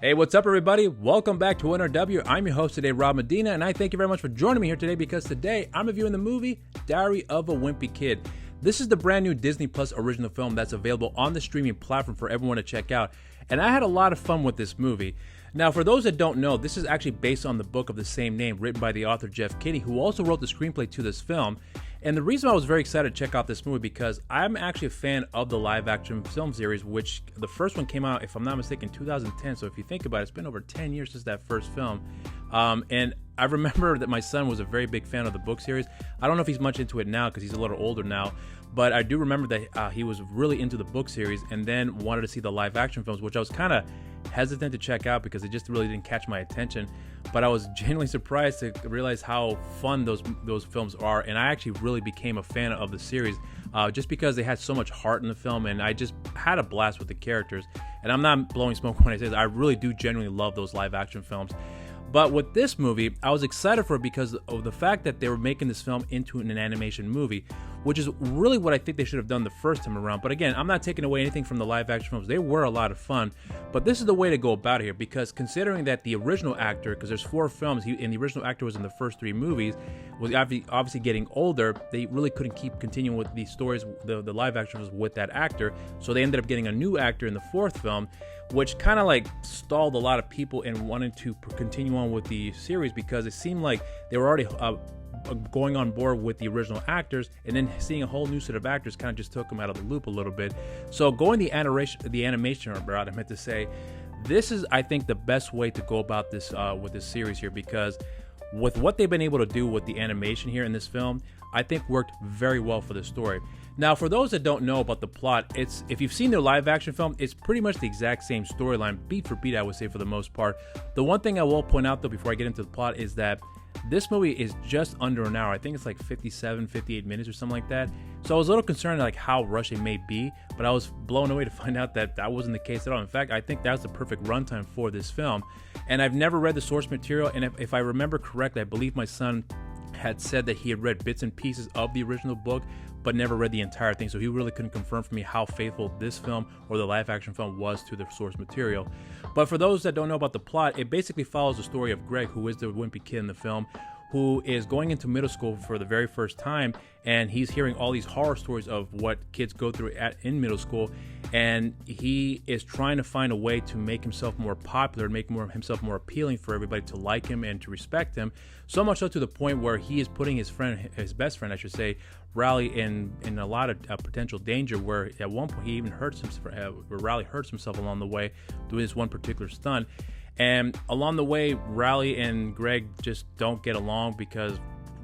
Hey, what's up, everybody? Welcome back to NRW. I'm your host today, Rob Medina, and I thank you very much for joining me here today because today I'm reviewing the movie Diary of a Wimpy Kid. This is the brand new Disney Plus original film that's available on the streaming platform for everyone to check out, and I had a lot of fun with this movie. Now, for those that don't know, this is actually based on the book of the same name written by the author Kinney, who also wrote the screenplay to this film. And the reason I was very excited to check out this movie because I'm actually a fan of the live-action film series, which the first one came out, if I'm not mistaken, in 2010. So if you think about it, it's been over 10 years since that first film. And I remember that my son was a very big fan of the book series. I don't know if he's much into it now because he's a little older now, but I do remember that he was really into the book series and then wanted to see the live-action films, which I was kind of hesitant to check out because it just really didn't catch my attention. But I was genuinely surprised to realize how fun those films are, and I actually really became a fan of the series just because they had so much heart in the film, and I just had a blast with the characters. And I'm not blowing smoke when I say this, I really do genuinely love those live action films. But with this movie, I was excited for it because of the fact that they were making this film into an animation movie, which is really what I think they should have done the first time around. But again, I'm not taking away anything from the live action films. They were a lot of fun, but this is the way to go about it here because considering that the original actor, because there's 4 films, and the original actor was in the first 3 movies, was obviously getting older, they really couldn't keep continuing with these stories, the live action films with that actor. So they ended up getting a new actor in the 4th film, which kind of like stalled a lot of people in wanting to continue on with the series because it seemed like they were already going on board with the original actors, and then seeing a whole new set of actors kind of just took them out of the loop a little bit. So going the animation route, I meant to say, this is, I think, the best way to go about this with this series here because with what they've been able to do with the animation here in this film, I think worked very well for the story. Now, for those that don't know about the plot, if you've seen their live action film, it's pretty much the exact same storyline, beat for beat, I would say, for the most part. The one thing I will point out, though, before I get into the plot is that this movie is just under an hour. I think it's like 57, 58 minutes or something like that. So I was a little concerned like how rushed it may be, but I was blown away to find out that that wasn't the case at all. In fact, I think that's the perfect runtime for this film. And I've never read the source material, and if I remember correctly, I believe my son had said that he had read bits and pieces of the original book, but never read the entire thing, so he really couldn't confirm for me how faithful this film or the live action film was to the source material. But for those that don't know about the plot, it basically follows the story of Greg, who is the wimpy kid in the film, who is going into middle school for the very first time, and he's hearing all these horror stories of what kids go through in middle school, and he is trying to find a way to make himself more popular, make himself more appealing for everybody to like him and to respect him, so much so to the point where he is putting his best friend, I should say, Riley, in a lot of potential danger, where at one point he even Riley hurts himself along the way doing this one particular stunt. And along the way, Riley and Greg just don't get along because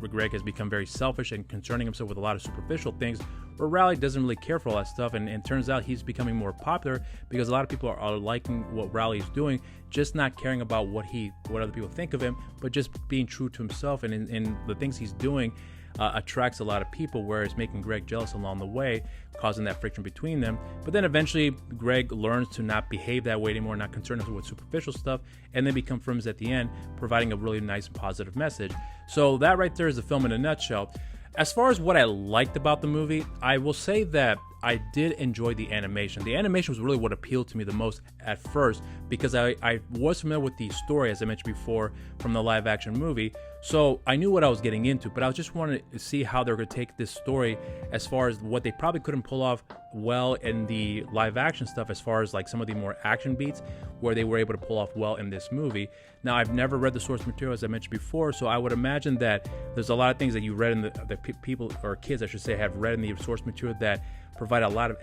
Greg has become very selfish and concerning himself with a lot of superficial things, where Riley doesn't really care for all that stuff. And it turns out he's becoming more popular because a lot of people are liking what Riley is doing, just not caring about what other people think of him, but just being true to himself. And in the things he's doing attracts a lot of people, whereas making Greg jealous along the way, causing that friction between them. But then eventually Greg learns to not behave that way anymore, not concern himself with superficial stuff, and then become friends at the end, providing a really nice and positive message. So that right there is the film in a nutshell. As far as what I liked about the movie, I will say that I did enjoy the animation. The animation was really what appealed to me the most at first because I was familiar with the story, as I mentioned before, from the live action movie. So I knew what I was getting into, but I just wanted to see how they're going to take this story as far as what they probably couldn't pull off well in the live action stuff, as far as like some of the more action beats where they were able to pull off well in this movie. Now, I've never read the source material, as I mentioned before, so I would imagine that there's a lot of things that you read in the people, or kids I should say, have read in the source material that provide a lot of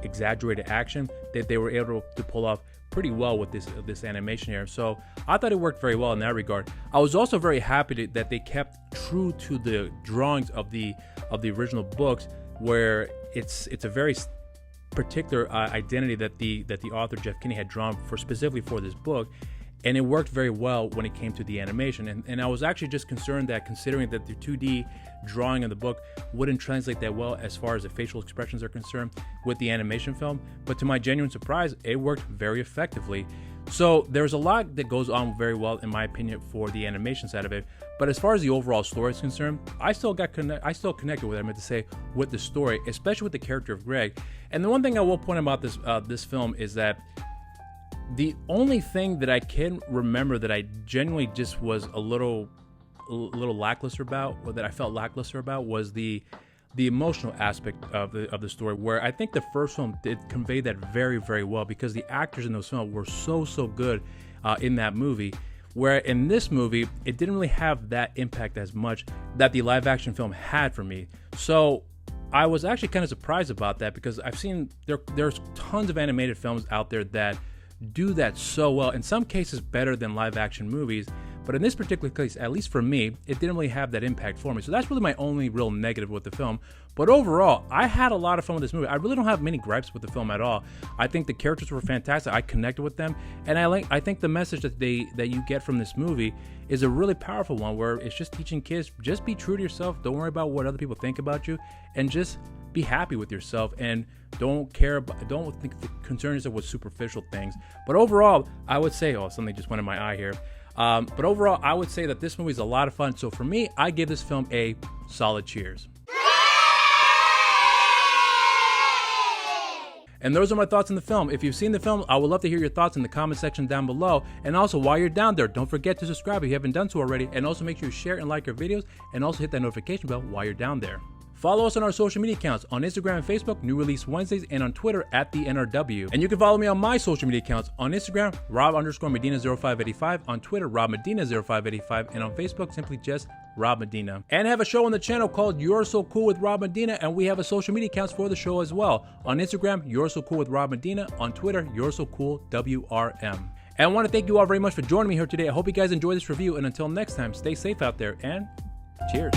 exaggerated action that they were able to pull off pretty well with this animation here. So I thought it worked very well in that regard. I was also very happy that they kept true to the drawings of the original books, where it's a very particular identity that the author Kinney had drawn specifically for this book. And it worked very well when it came to the animation. And I was actually just concerned that, considering that the 2D drawing in the book wouldn't translate that well as far as the facial expressions are concerned with the animation film. But to my genuine surprise, it worked very effectively. So there's a lot that goes on very well, in my opinion, for the animation side of it. But as far as the overall story is concerned, I still connected with it, I meant to say, with the story, especially with the character of Greg. And the one thing I will point about this film is that The only thing that I can remember that I genuinely just was a little lackluster about, or that I felt lackluster about, was the emotional aspect of the story, where I think the first film did convey that very, very well, because the actors in those films were so good in that movie. Where in this movie, it didn't really have that impact as much that the live action film had for me. So I was actually kind of surprised about that, because I've seen there's tons of animated films out there that do that so well, in some cases better than live action movies. But in this particular case, at least for me, it didn't really have that impact for me. So that's really my only real negative with the film. But overall, I had a lot of fun with this movie. I really don't have many gripes with the film at all. I think the characters were fantastic. I connected with them. And I think the message that you get from this movie is a really powerful one, where it's just teaching kids, just be true to yourself. Don't worry about what other people think about you, and just be happy with yourself, and don't concern yourself with superficial things. But overall, I would say, something just went in my eye here. But overall, I would say that this movie is a lot of fun. So for me, I give this film a solid cheers. And those are my thoughts on the film. If you've seen the film, I would love to hear your thoughts in the comment section down below. And also, while you're down there, don't forget to subscribe if you haven't done so already. And also make sure you share and like our videos, and also hit that notification bell while you're down there. Follow us on our social media accounts on Instagram and Facebook, New Release Wednesdays, and on Twitter @the NRW. And you can follow me on my social media accounts on Instagram, Rob_Medina0585, on Twitter, RobMedina0585, and on Facebook, simply just Rob Medina. And I have a show on the channel called You're So Cool with Rob Medina, and we have a social media accounts for the show as well. On Instagram, You're So Cool with Rob Medina. On Twitter, You're So Cool WRM. And I want to thank you all very much for joining me here today. I hope you guys enjoyed this review, and until next time, stay safe out there, and cheers.